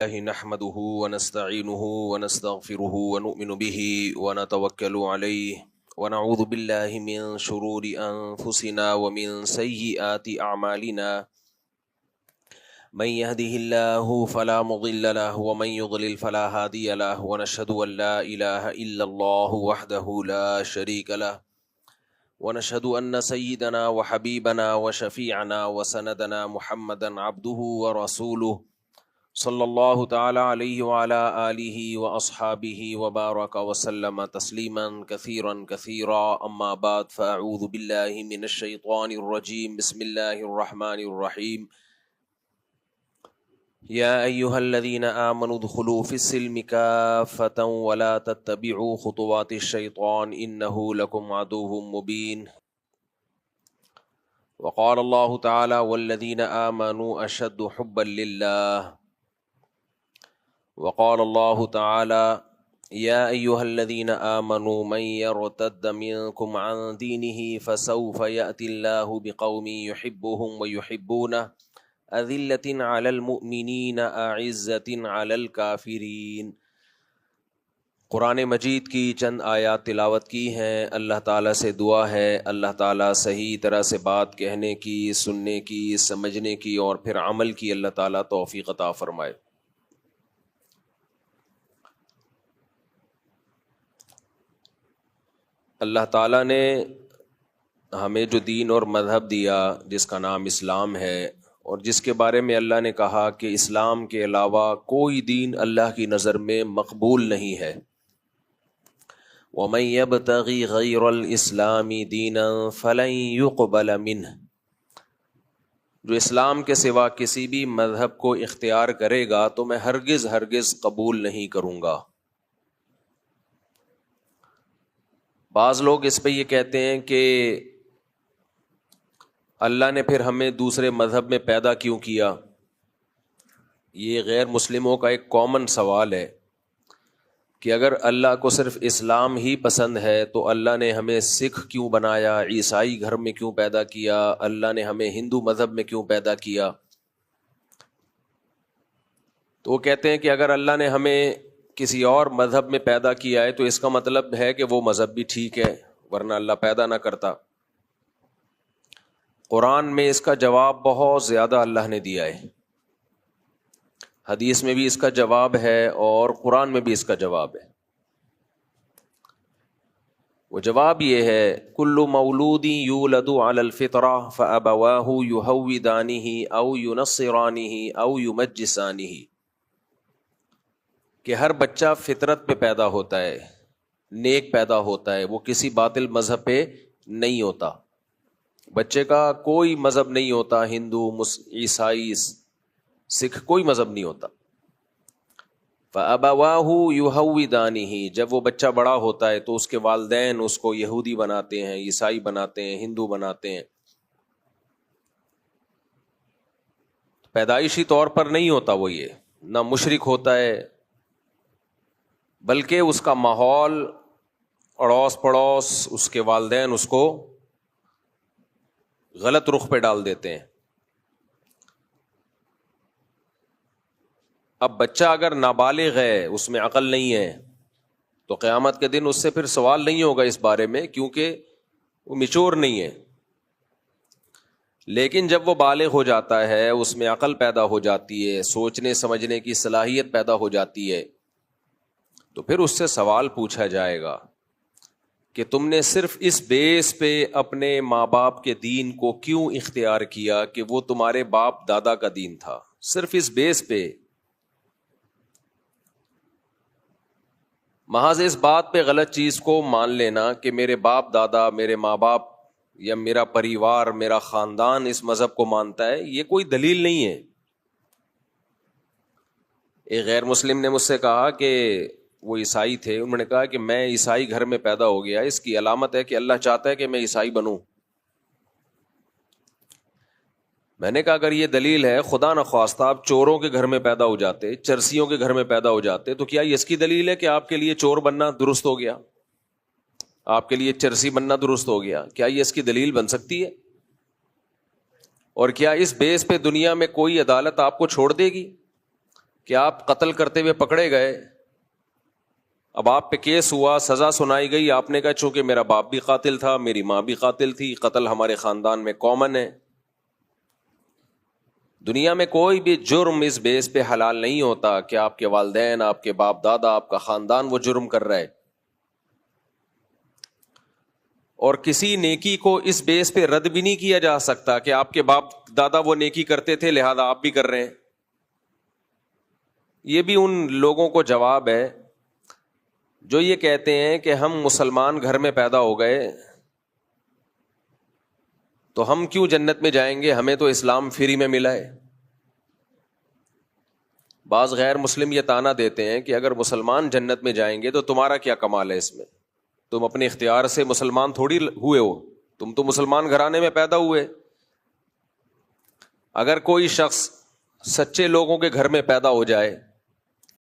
الله نحمده ونستعينه ونستغفره ونؤمن به ونتوكل عليه ونعوذ بالله من شرور أنفسنا ومن سيئات أعمالنا من يهده الله فلا مضل له ومن يضلل فلا هادي له ونشهد أن لا إله إلا الله وحده لا شريك له ونشهد أن سيدنا وحبيبنا وشفيعنا وسندنا محمدا عبده ورسوله صلی اللہ تعالی علیہ وعلی آلہ واصحابہ وبارک وسلم تسلیما کثیرا کثیرا اما بعد فاعوذ باللہ من الشیطان الرجیم بسم اللہ الرحمن الرحیم یا ایہا الذین آمنوا ادخلوا فی السلم کافۃ ولا تتبعوا خطوات الشیطان انہ لکم عدو مبین وقال اللہ تعالی والذین آمنوا اشد حبا للہ وقال الله تعالى يا أيها الذين آمنوا من يرتد منكم عن دينه فسوف يأتي الله بقوم يحبهم ويحبونه أذلة على المؤمنين أعزة على الكافرين۔ قرآن مجید کی چند آیات تلاوت کی ہیں۔ اللہ تعالیٰ سے دعا ہے اللہ تعالیٰ صحیح طرح سے بات کہنے کی، سننے کی، سمجھنے کی اور پھر عمل کی اللہ تعالیٰ توفیق عطا فرمائے۔ اللہ تعالیٰ نے ہمیں جو دین اور مذہب دیا جس کا نام اسلام ہے، اور جس کے بارے میں اللہ نے کہا کہ اسلام کے علاوہ کوئی دین اللہ کی نظر میں مقبول نہیں ہے۔ وَمَن يَبْتَغِ غَيْرَ الْإِسْلَامِ دِينًا فَلَن يُقْبَلَ مِنْهُ، جو اسلام کے سوا کسی بھی مذہب کو اختیار کرے گا تو میں ہرگز قبول نہیں کروں گا۔ بعض لوگ اس پہ یہ کہتے ہیں کہ اللہ نے پھر ہمیں دوسرے مذہب میں پیدا کیوں کیا؟ یہ غیر مسلموں کا ایک کامن سوال ہے کہ اگر اللہ کو صرف اسلام ہی پسند ہے تو اللہ نے ہمیں سکھ کیوں بنایا، عیسائی گھر میں کیوں پیدا کیا، اللہ نے ہمیں ہندو مذہب میں کیوں پیدا کیا؟ تو وہ کہتے ہیں کہ اگر اللہ نے ہمیں کسی اور مذہب میں پیدا کیا ہے تو اس کا مطلب ہے کہ وہ مذہب بھی ٹھیک ہے، ورنہ اللہ پیدا نہ کرتا۔ قرآن میں اس کا جواب بہت زیادہ اللہ نے دیا ہے، حدیث میں بھی اس کا جواب ہے اور قرآن میں بھی اس کا جواب ہے۔ وہ جواب یہ ہے کل مولود یولد علی الفطرہ فابواہ یہودانہ او ینصرانہ او یمجسانہ، کہ ہر بچہ فطرت پہ پیدا ہوتا ہے، نیک پیدا ہوتا ہے، وہ کسی باطل مذہب پہ نہیں ہوتا۔ بچے کا کوئی مذہب نہیں ہوتا، ہندو، عیسائی، سکھ، کوئی مذہب نہیں ہوتا۔ فَأَبَوَاهُ يُهَوِّدَانِهِ، جب وہ بچہ بڑا ہوتا ہے تو اس کے والدین اس کو یہودی بناتے ہیں، عیسائی بناتے ہیں، ہندو بناتے ہیں۔ پیدائشی طور پر نہیں ہوتا وہ، یہ نہ مشرک ہوتا ہے، بلکہ اس کا ماحول، اڑوس پڑوس، اس کے والدین اس کو غلط رخ پہ ڈال دیتے ہیں۔ اب بچہ اگر نابالغ ہے، اس میں عقل نہیں ہے، تو قیامت کے دن اس سے پھر سوال نہیں ہوگا اس بارے میں، کیونکہ وہ میچور نہیں ہے۔ لیکن جب وہ بالغ ہو جاتا ہے، اس میں عقل پیدا ہو جاتی ہے، سوچنے سمجھنے کی صلاحیت پیدا ہو جاتی ہے، تو پھر اس سے سوال پوچھا جائے گا کہ تم نے صرف اس بیس پہ اپنے ماں باپ کے دین کو کیوں اختیار کیا کہ وہ تمہارے باپ دادا کا دین تھا، صرف اس بیس پہ، محض اس بات پہ غلط چیز کو مان لینا کہ میرے باپ دادا، میرے ماں باپ یا میرا پریوار، میرا خاندان اس مذہب کو مانتا ہے، یہ کوئی دلیل نہیں ہے۔ ایک غیر مسلم نے مجھ سے کہا کہ وہ عیسائی تھے، انہوں نے کہا کہ میں عیسائی گھر میں پیدا ہو گیا، اس کی علامت ہے کہ اللہ چاہتا ہے کہ میں عیسائی بنوں۔ میں نے کہا اگر یہ دلیل ہے، خدا نخواستہ آپ چوروں کے گھر میں پیدا ہو جاتے، چرسیوں کے گھر میں پیدا ہو جاتے، تو کیا یہ اس کی دلیل ہے کہ آپ کے لیے چور بننا درست ہو گیا، آپ کے لیے چرسی بننا درست ہو گیا؟ کیا یہ اس کی دلیل بن سکتی ہے؟ اور کیا اس بیس پہ دنیا میں کوئی عدالت آپ کو چھوڑ دے گی کہ آپ قتل کرتے ہوئے پکڑے گئے، اب آپ پہ کیس ہوا، سزا سنائی گئی، آپ نے کہا چونکہ میرا باپ بھی قاتل تھا، میری ماں بھی قاتل تھی، قتل ہمارے خاندان میں کامن ہے۔ دنیا میں کوئی بھی جرم اس بیس پہ حلال نہیں ہوتا کہ آپ کے والدین، آپ کے باپ دادا، آپ کا خاندان وہ جرم کر رہا ہے، اور کسی نیکی کو اس بیس پہ رد بھی نہیں کیا جا سکتا کہ آپ کے باپ دادا وہ نیکی کرتے تھے لہذا آپ بھی کر رہے ہیں۔ یہ بھی ان لوگوں کو جواب ہے جو یہ کہتے ہیں کہ ہم مسلمان گھر میں پیدا ہو گئے تو ہم کیوں جنت میں جائیں گے، ہمیں تو اسلام فری میں ملا ہے۔ بعض غیر مسلم یہ طعنہ دیتے ہیں کہ اگر مسلمان جنت میں جائیں گے تو تمہارا کیا کمال ہے اس میں، تم اپنے اختیار سے مسلمان تھوڑی ہوئے ہو، تم تو مسلمان گھرانے میں پیدا ہوئے۔ اگر کوئی شخص سچے لوگوں کے گھر میں پیدا ہو جائے